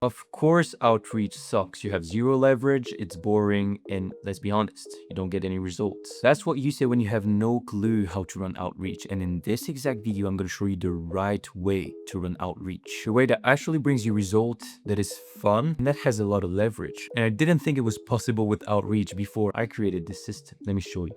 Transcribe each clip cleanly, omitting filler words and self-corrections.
Of course, outreach sucks. You have zero leverage, it's boring, and let's be honest, you don't get any results. That's what you say when you have no clue how to run outreach. And in this exact video, I'm gonna show you the right way to run outreach. The way that actually brings you results, that is fun, and that has a lot of leverage. And I didn't think it was possible with outreach before I created this system. Let me show you.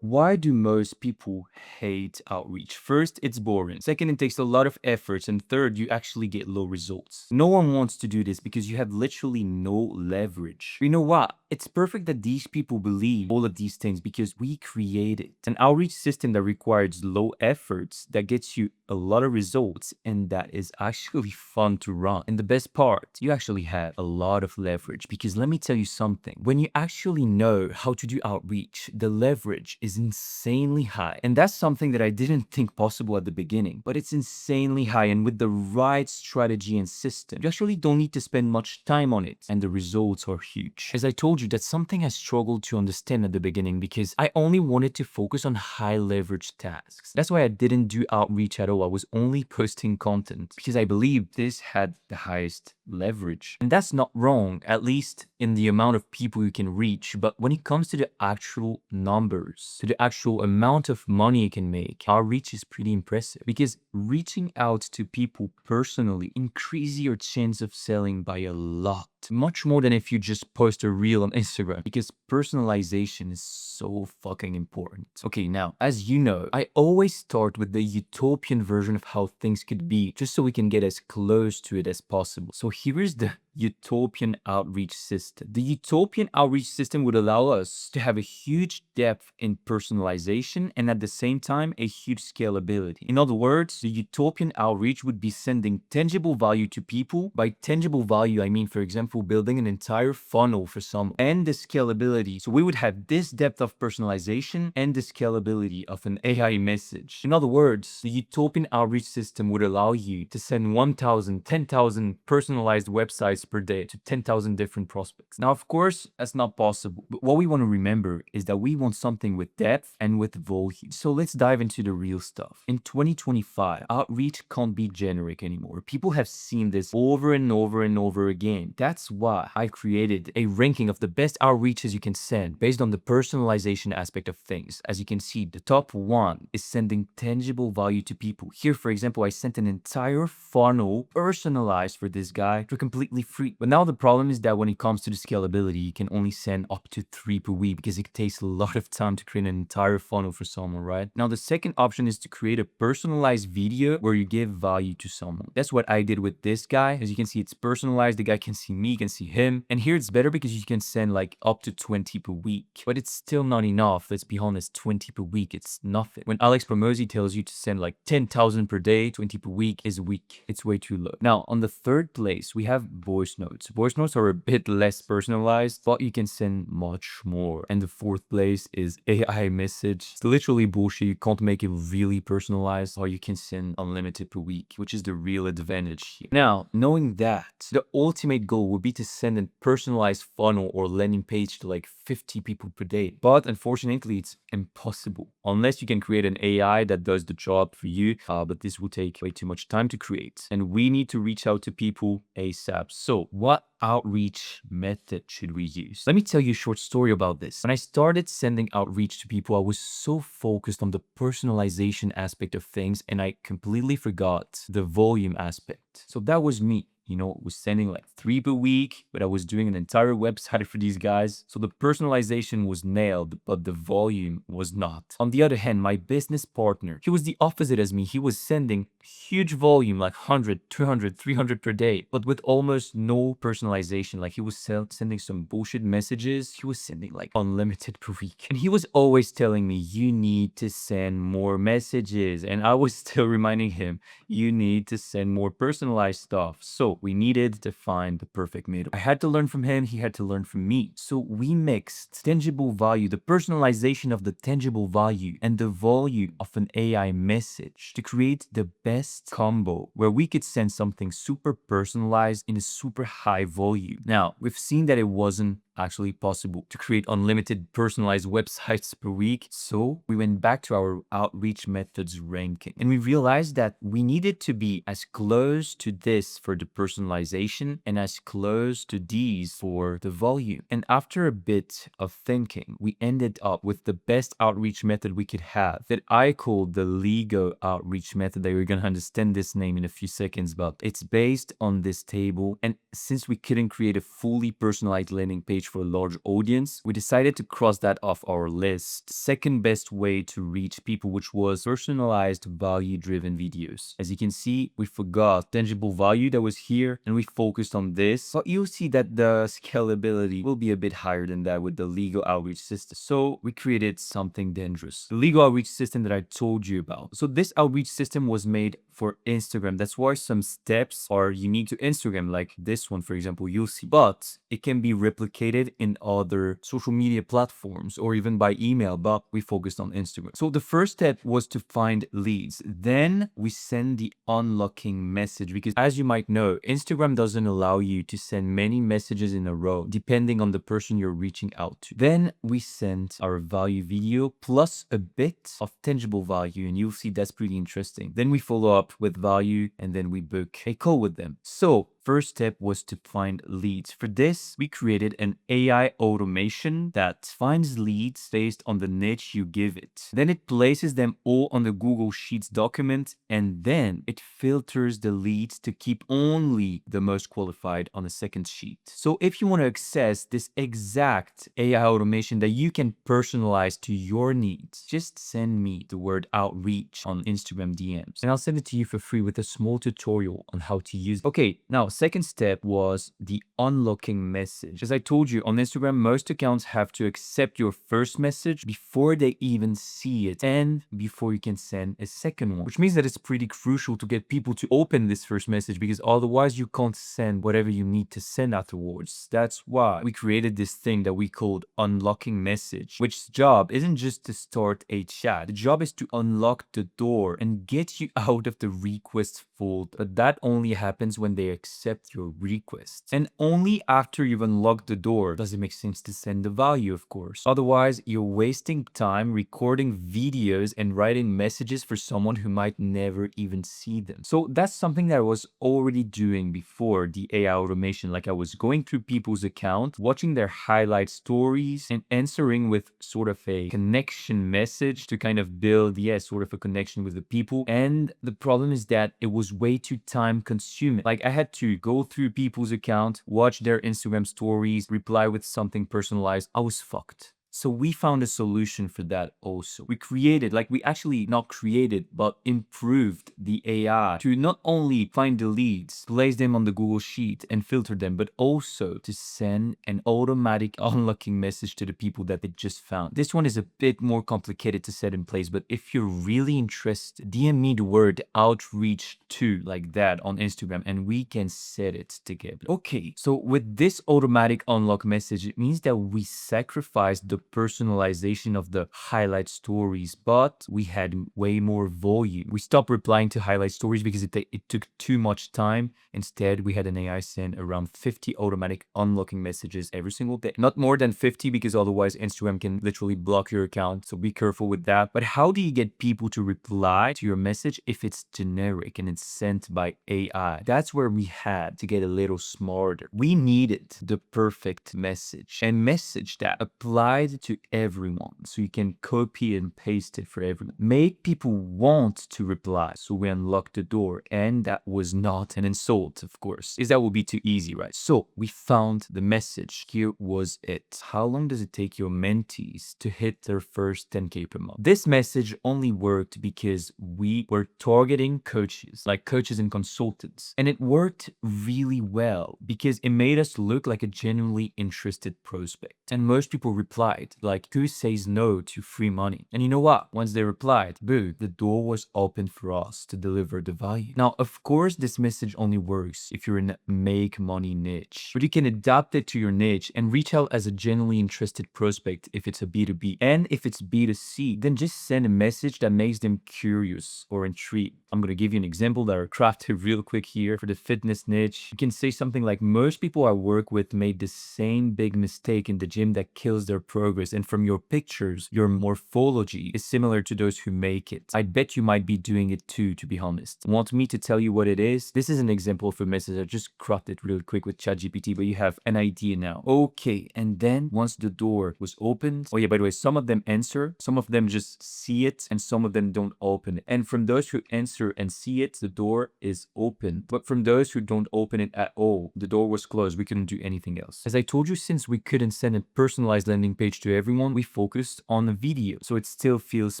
Why do most people hate outreach? First, it's boring. Second, it takes a lot of efforts. And third, you actually get low results. No one wants to do this because you have literally no leverage. You know what? It's perfect that these people believe all of these things because we created an outreach system that requires low efforts, that gets you a lot of results, and that is actually fun to run. And the best part, you actually have a lot of leverage because let me tell you something. When you actually know how to do outreach, the leverage is insanely high. And that's something that I didn't think possible at the beginning, but it's insanely high. And with the right strategy and system, you actually don't need to spend much time on it. And the results are huge. As I told you, that's something I struggled to understand at the beginning because I only wanted to focus on high leverage tasks. That's why I didn't do outreach at all. I was only posting content because I believed this had the highest leverage. And that's not wrong, at least in the amount of people you can reach. But when it comes to the actual numbers, to the actual amount of money you can make, our reach is pretty impressive because reaching out to people personally increases your chance of selling by a lot. Much more than if you just post a reel on Instagram, because personalization is so fucking important. Okay, now, as you know, I always start with the utopian version of how things could be, just so we can get as close to it as possible. So here is the utopian outreach system. The utopian outreach system would allow us to have a huge depth in personalization and at the same time a huge scalability. In other words, the utopian outreach would be sending tangible value to people. By tangible value, I mean, for example, building an entire funnel for someone, and the scalability. So we would have this depth of personalization and the scalability of an AI message. In other words, the utopian outreach system would allow you to send 1,000, 10,000 personalized websites per day to 10,000 different prospects. Now, of course, that's not possible, but what we want to remember is that we want something with depth and with volume. So let's dive into the real stuff. In 2025, outreach can't be generic anymore. People have seen this over and over and over again. That's why I created a ranking of the best outreaches you can send based on the personalization aspect of things. As you can see, the top one is sending tangible value to people. Here, for example, I sent an entire funnel personalized for this guy for completely free. But now the problem is that when it comes to the scalability, you can only send up to 3 per week because it takes a lot of time to create an entire funnel for someone, right? Now, the second option is to create a personalized video where you give value to someone. That's what I did with this guy. As you can see, it's personalized. The guy can see me, can see him. And here it's better because you can send like up to 20 per week. But it's still not enough. Let's be honest, 20 per week, it's nothing. When Alex Promosi tells you to send like 10,000 per day, 20 per week is weak. It's way too low. Now, on the third place, we have voice notes. Voice notes are a bit less personalized, but you can send much more. And the fourth place is AI message. It's literally bullshit. You can't make it really personalized, or you can send unlimited per week, which is the real advantage here. Now, knowing that, the ultimate goal would be to send a personalized funnel or landing page to like 50 people per day. But unfortunately, it's impossible unless you can create an AI that does the job for you. But this will take way too much time to create. And we need to reach out to people ASAP. So what outreach method should we use? Let me tell you a short story about this. When I started sending outreach to people, I was so focused on the personalization aspect of things and I completely forgot the volume aspect. So that was me. Was sending like 3 per week, but I was doing an entire website for these guys. So the personalization was nailed, but the volume was not. On the other hand, my business partner, he was the opposite as me. He was sending huge volume, like 100, 200, 300 per day, but with almost no personalization. Like he was sending some bullshit messages. He was sending like unlimited per week. And he was always telling me, you need to send more messages. And I was still reminding him, you need to send more personalized stuff. So we needed to find the perfect middle. I had to learn from him. He had to learn from me. So we mixed tangible value, the personalization of the tangible value, and the volume of an AI message to create the best combo where we could send something super personalized in a super high volume. Now, we've seen that it wasn't actually possible to create unlimited personalized websites per week. So we went back to our outreach methods ranking and we realized that we needed to be as close to this for the personalization and as close to these for the volume. And after a bit of thinking, we ended up with the best outreach method we could have that I called the Lego outreach method. That you're going to understand this name in a few seconds, but it's based on this table. And since we couldn't create a fully personalized landing page for a large audience, we decided to cross that off our list. Second best way to reach people, which was personalized value-driven videos. As you can see, we forgot tangible value that was here and we focused on this, but you'll see that the scalability will be a bit higher than that with the Lego outreach system. So we created something dangerous, the Lego outreach system that I told you about. So this outreach system was made for Instagram. That's why some steps are unique to Instagram, like this one, for example, you'll see, but it can be replicated in other social media platforms or even by email, but we focused on Instagram. So the first step was to find leads. Then we send the unlocking message because, as you might know, Instagram doesn't allow you to send many messages in a row depending on the person you're reaching out to. Then we sent our value video plus a bit of tangible value, and you'll see that's pretty interesting. Then we follow up with value and then we book a call with them. So first step was to find leads. For this, we created an AI automation that finds leads based on the niche you give it. Then it places them all on the Google Sheets document, and then it filters the leads to keep only the most qualified on a second sheet. So if you want to access this exact AI automation that you can personalize to your needs, just send me the word outreach on Instagram DMs, and I'll send it to you for free with a small tutorial on how to use it. Okay, now second step was the unlocking message. As I told you, on Instagram, most accounts have to accept your first message before they even see it and before you can send a second one, which means that it's pretty crucial to get people to open this first message because otherwise you can't send whatever you need to send afterwards. That's why we created this thing that we called unlocking message, which's job isn't just to start a chat. The job is to unlock the door and get you out of the request fold, but that only happens when they accept your request. And only after you've unlocked the door does it make sense to send the value, of course. Otherwise, you're wasting time recording videos and writing messages for someone who might never even see them. So that's something that I was already doing before the AI automation. Like I was going through people's accounts, watching their highlight stories and answering with sort of a connection message to kind of build, sort of a connection with the people. And the problem is that it was way too time consuming. Like I had to go through people's account, watch their Instagram stories, reply with something personalized. I was fucked. So we found a solution for that also. We created, like we actually not created, but improved the AI to not only find the leads, place them on the Google Sheet and filter them, but also to send an automatic unlocking message to the people that they just found. This one is a bit more complicated to set in place, but if you're really interested, DM me the word outreach to like that on Instagram and we can set it together. Okay, so with this automatic unlock message, it means that we sacrificed the personalization of the highlight stories, but we had way more volume. We stopped replying to highlight stories because it took too much time. Instead, we had an AI send around 50 automatic unlocking messages every single day. Not more than 50 because otherwise Instagram can literally block your account. So be careful with that. But how do you get people to reply to your message if it's generic and it's sent by AI? That's where we had to get a little smarter. We needed the perfect message, a message that applied to everyone. So you can copy and paste it for everyone. Make people want to reply. So we unlocked the door, and that was not an insult, of course, is that would be too easy, right? So we found the message. Here was it. How long does it take your mentees to hit their first 10K per month? This message only worked because we were targeting coaches, like coaches and consultants. And it worked really well because it made us look like a genuinely interested prospect. And most people replied. replied, like, who says no to free money? And you know what? Once they replied, boo, the door was open for us to deliver the value. Now, of course, this message only works if you're in a make money niche, but you can adapt it to your niche and reach out as a genuinely interested prospect if it's a B2B. And if it's B2C, then just send a message that makes them curious or intrigued. I'm going to give you an example that I crafted real quick here for the fitness niche. You can say something like, most people I work with made the same big mistake in the gym that kills their progress. And from your pictures, your morphology is similar to those who make it. I bet you might be doing it too, to be honest. Want me to tell you what it is? This is an example of a message. I just crafted it real quick with ChatGPT, but you have an idea now. Okay, and then once the door was opened, oh yeah, by the way, some of them answer, some of them just see it, and some of them don't open it. And from those who answer and see it, the door is open. But from those who don't open it at all, the door was closed. We couldn't do anything else. As I told you, since we couldn't send a personalized landing page to everyone, we focused on a video, so it still feels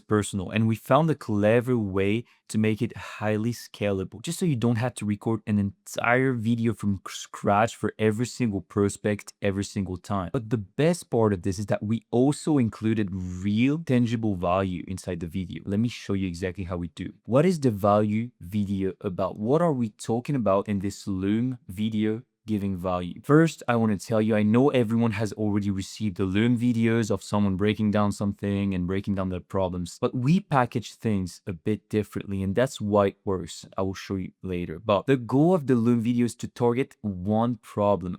personal. And we found a clever way to make it highly scalable, just so you don't have to record an entire video from scratch for every single prospect every single time. But the best part of this is that we also included real tangible value inside the video. Let me show you exactly how we do. What is the value video about? What are we talking about in this Loom video? Giving value. First, I want to tell you, I know everyone has already received the Loom videos of someone breaking down something and breaking down their problems, but we package things a bit differently, and that's why it works. I will show you later. But the goal of the Loom video is to target one problem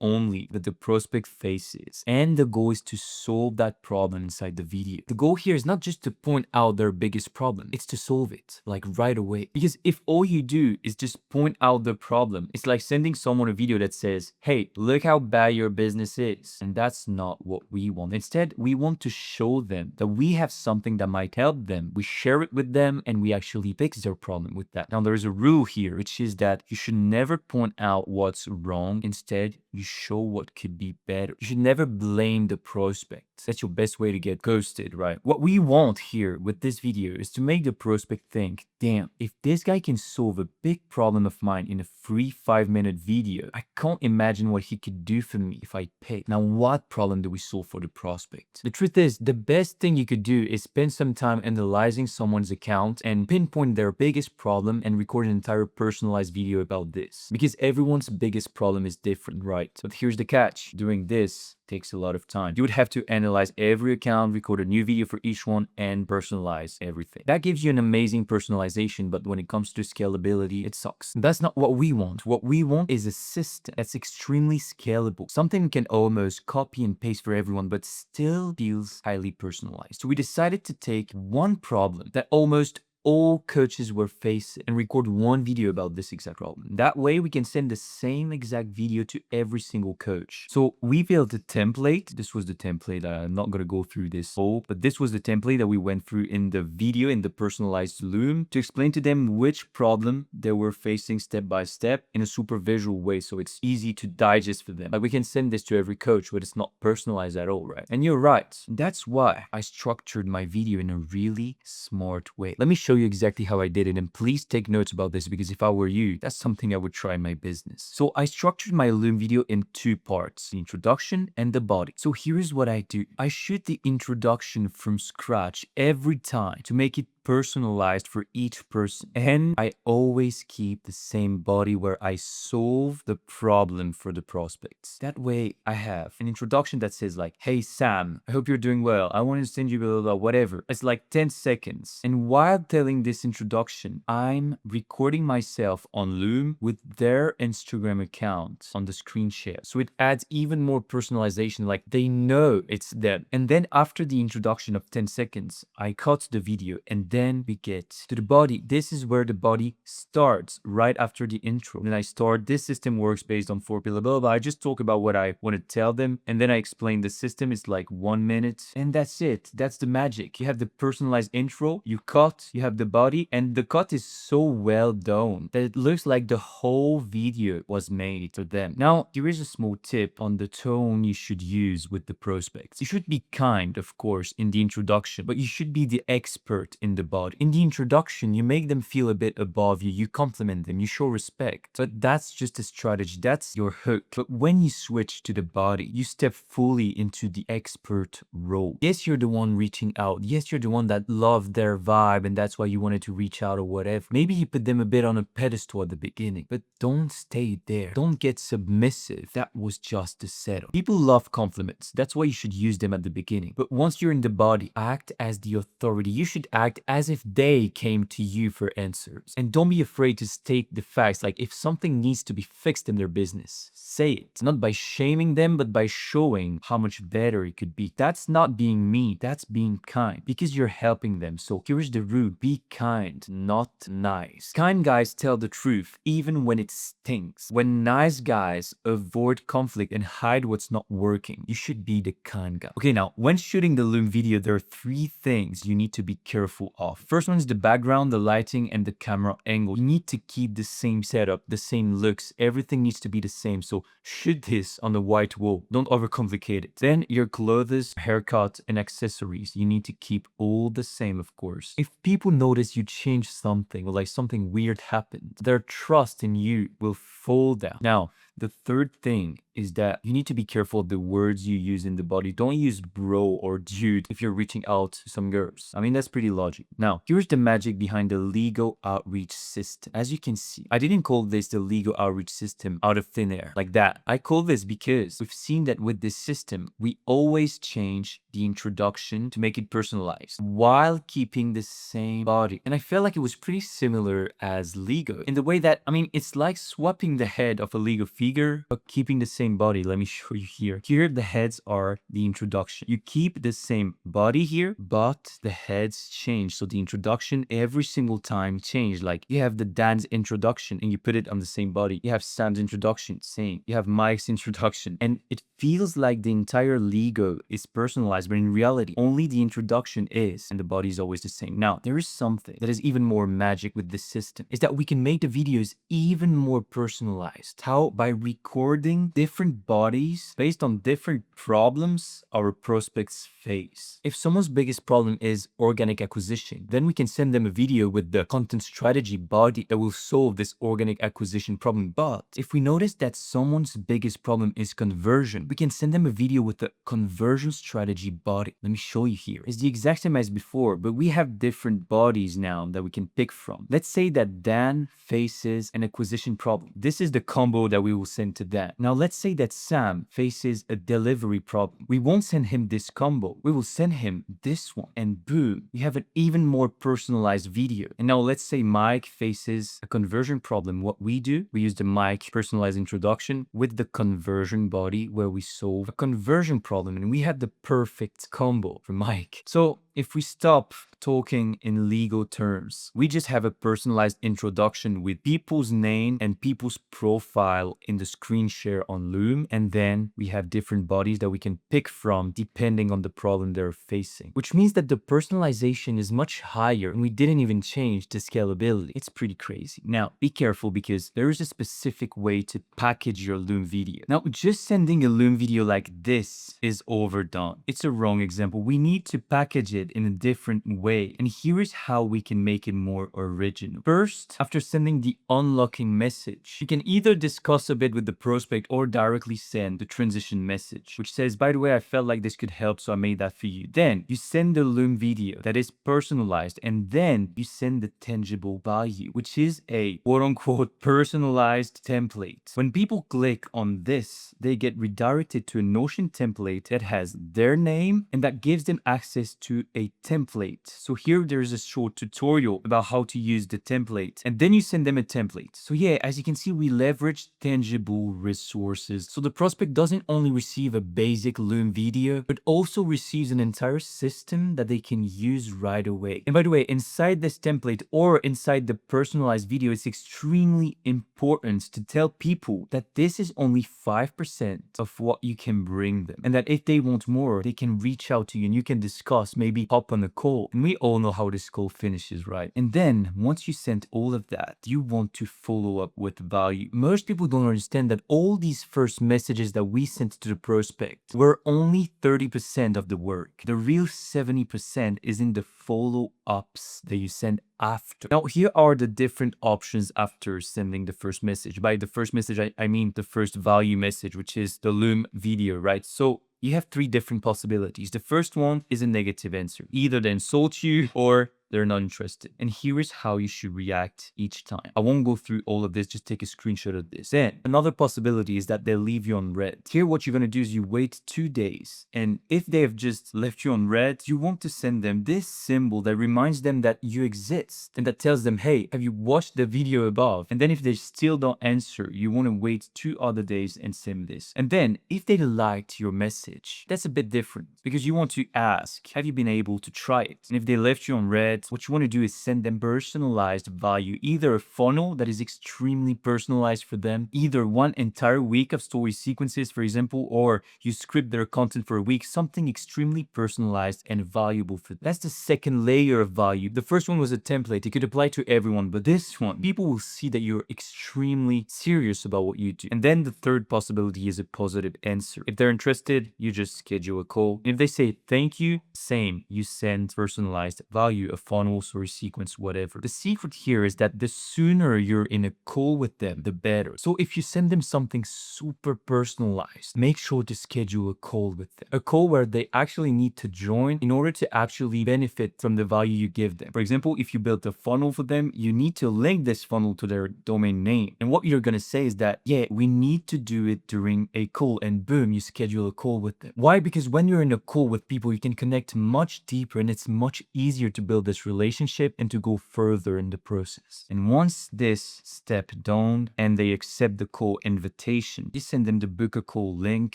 only that the prospect faces, and the goal is to solve that problem inside the video. The goal here is not just to point out their biggest problem, it's to solve it, like right away. Because if all you do is just point out the problem, it's like sending someone a video that says, hey, look how bad your business is. And that's not what we want. Instead, we want to show them that we have something that might help them. We share it with them and we actually fix their problem with that. Now, there's a rule here, which is that you should never point out what's wrong. Instead, you show what could be better. You should never blame the prospect. That's your best way to get ghosted, right? What we want here with this video is to make the prospect think, damn, if this guy can solve a big problem of mine in a free 5-minute video, I can't imagine what he could do for me if I pay. Now, what problem do we solve for the prospect? The truth is, the best thing you could do is spend some time analyzing someone's account and pinpoint their biggest problem and record an entire personalized video about this. Because everyone's biggest problem is different, right? But here's the catch. Doing this takes a lot of time. You would have to analyze every account, record a new video for each one, and personalize everything. That gives you an amazing personalization, but when it comes to scalability, it sucks. That's not what we want. What we want is a system that's extremely scalable. Something you can almost copy and paste for everyone, but still feels highly personalized. So we decided to take one problem that almost all coaches were facing and record one video about this exact problem. That way we can send the same exact video to every single coach. So we built a template. This was the template. I'm not going to go through this whole, but this was the template that we went through in the video, in the personalized Loom, to explain to them which problem they were facing step by step in a super visual way. So it's easy to digest for them. Like we can send this to every coach, but it's not personalized at all, right? And you're right. That's why I structured my video in a really smart way. Let me show you exactly how I did it, and please take notes about this, because if I were you, that's something I would try in my business. So I structured my Loom video in two parts, the introduction and the body. So here's what I do. I shoot the introduction from scratch every time to make it personalized for each person, and I always keep the same body where I solve the problem for the prospects. That way I have an introduction that says like, hey Sam, I hope you're doing well, I want to send you blah, blah, blah, whatever. It's like 10 seconds, and while telling this introduction, I'm recording myself on Loom with their Instagram account on the screen share, so it adds even more personalization, like they know it's them. And then after the introduction of 10 seconds, I cut the video, and then we get to the body. This is where the body starts, right after the intro. Then I start, this system works based on 4 pillars, blah, blah. I just talk about what I want to tell them, and then I explain the system. It's like 1 minute, and that's it. That's the magic. You have the personalized intro, you cut, you have the body, and the cut is so well done that it looks like the whole video was made for them. Now, here is a small tip on the tone you should use with the prospects. You should be kind, of course, in the introduction, but you should be the expert in the body. In the introduction, you make them feel a bit above you, you compliment them, you show respect. But that's just a strategy, that's your hook. But when you switch to the body, you step fully into the expert role. Yes, you're the one reaching out. Yes, you're the one that loved their vibe and that's why you wanted to reach out or whatever. Maybe you put them a bit on a pedestal at the beginning, but don't stay there. Don't get submissive. That was just a setup. People love compliments. That's why you should use them at the beginning. But once you're in the body, act as the authority. You should act as if they came to you for answers. And don't be afraid to state the facts. Like if something needs to be fixed in their business, say it. Not by shaming them, but by showing how much better it could be. That's not being mean. That's being kind because you're helping them. So here's the rule. Be kind, not nice. Kind guys tell the truth even when it stinks. When nice guys avoid conflict and hide what's not working, you should be the kind guy. Okay, now when shooting the Loom video, there are 3 things you need to be careful of. First one is the background, the lighting, and the camera angle. You need to keep the same setup, the same looks. Everything needs to be the same. So shoot this on the white wall. Don't overcomplicate it. Then your clothes, haircut, and accessories. You need to keep all the same, of course. If people notice you change something or like something weird happened, their trust in you will fall down. Now, the third thing is that you need to be careful of the words you use in the body. Don't use bro or dude if you're reaching out to some girls. I mean, that's pretty logical. Now, here's the magic behind the legal outreach system. As you can see, I didn't call this the legal outreach system out of thin air like that. I call this because we've seen that with this system, we always change the introduction to make it personalized while keeping the same body. And I felt like it was pretty similar as Lego in the way that, I mean, it's like swapping the head of a Lego figure, but keeping the same body. Let me show you here. Here, the heads are the introduction. You keep the same body here, but the heads change. So the introduction every single time change. Like you have the Dan's introduction and you put it on the same body. You have Sam's introduction, same. You have Mike's introduction. And it feels like the entire Lego is personalized, but in reality, only the introduction is, and the body is always the same. Now, there is something that is even more magic with this system, is that we can make the videos even more personalized. How? By recording different bodies based on different problems our prospects face. If someone's biggest problem is organic acquisition, then we can send them a video with the content strategy body that will solve this organic acquisition problem. But if we notice that someone's biggest problem is conversion, we can send them a video with the conversion strategy body. Let me show you here. It's the exact same as before, but we have different bodies now that we can pick from. Let's say that Dan faces an acquisition problem. This is the combo that we will send to Dan. Now let's say that Sam faces a delivery problem. We won't send him this combo. We will send him this one. And boom, you have an even more personalized video. And now let's say Mike faces a conversion problem. What we do, we use the Mike personalized introduction with the conversion body where we solve a conversion problem. And we have the perfect combo for Mike. So if we stop talking in legal terms, we just have a personalized introduction with people's name and people's profile in the screen share on Loom. And then we have different bodies that we can pick from depending on the problem they're facing, which means that the personalization is much higher and we didn't even change the scalability. It's pretty crazy. Now, be careful because there is a specific way to package your Loom video. Now, just sending a Loom video like this is overdone. It's a wrong example. We need to package it in a different way. And here is how we can make it more original. First, after sending the unlocking message, you can either discuss a bit with the prospect or directly send the transition message, which says, by the way, I felt like this could help, so I made that for you. Then you send the Loom video that is personalized, and then you send the tangible value, which is a quote unquote personalized template. When people click on this, they get redirected to a Notion template that has their name and that gives them access to a template. So here there's a short tutorial about how to use the template, and then you send them a template. So yeah, as you can see, we leverage tangible resources. So the prospect doesn't only receive a basic Loom video, but also receives an entire system that they can use right away. And by the way, inside this template or inside the personalized video, it's extremely important to tell people that this is only 5% of what you can bring them, and that if they want more, they can reach out to you and you can discuss, maybe hop on a call. And we all know how this call finishes, right? And then once you sent all of that, you want to follow up with value. Most people don't understand that all these first messages that we sent to the prospect were only 30% of the work. The real 70% is in the follow-ups that you send after. Now, here are the different options after sending the first message. By the first message, I mean the first value message, which is the Loom video, right? So you have three different possibilities. The first one is a negative answer. Either they insult you or they're not interested. And here is how you should react each time. I won't go through all of this, just take a screenshot of this. Then another possibility is that they leave you on red. Here, what you're gonna do is you wait 2 days. And if they have just left you on red, you want to send them this symbol that reminds them that you exist and that tells them, hey, have you watched the video above? And then if they still don't answer, you want to wait 2 other days and send this. And then if they liked your message, that's a bit different because you want to ask, have you been able to try it? And if they left you on red, what you want to do is send them personalized value, either a funnel that is extremely personalized for them, either one entire week of story sequences, for example, or you script their content for a week, something extremely personalized and valuable for them. That's the second layer of value. The first one was a template. It could apply to everyone, but this one, people will see that you're extremely serious about what you do. And then the third possibility is a positive answer. If they're interested, you just schedule a call. And if they say thank you, same, you send personalized value, a funnel, story sequence, whatever. The secret here is that the sooner you're in a call with them, the better. So if you send them something super personalized, make sure to schedule a call with them. A call where they actually need to join in order to actually benefit from the value you give them. For example, if you build a funnel for them, you need to link this funnel to their domain name. And what you're going to say is that, yeah, we need to do it during a call, and boom, you schedule a call with them. Why? Because when you're in a call with people, you can connect much deeper and it's much easier to build this relationship and to go further in the process. And once this step done and they accept the call invitation, you send them the book a call link.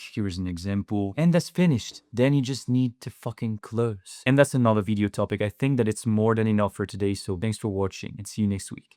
Here is an example. And that's finished. Then you just need to fucking close. And that's another video topic. I think that it's more than enough for today. So thanks for watching and see you next week.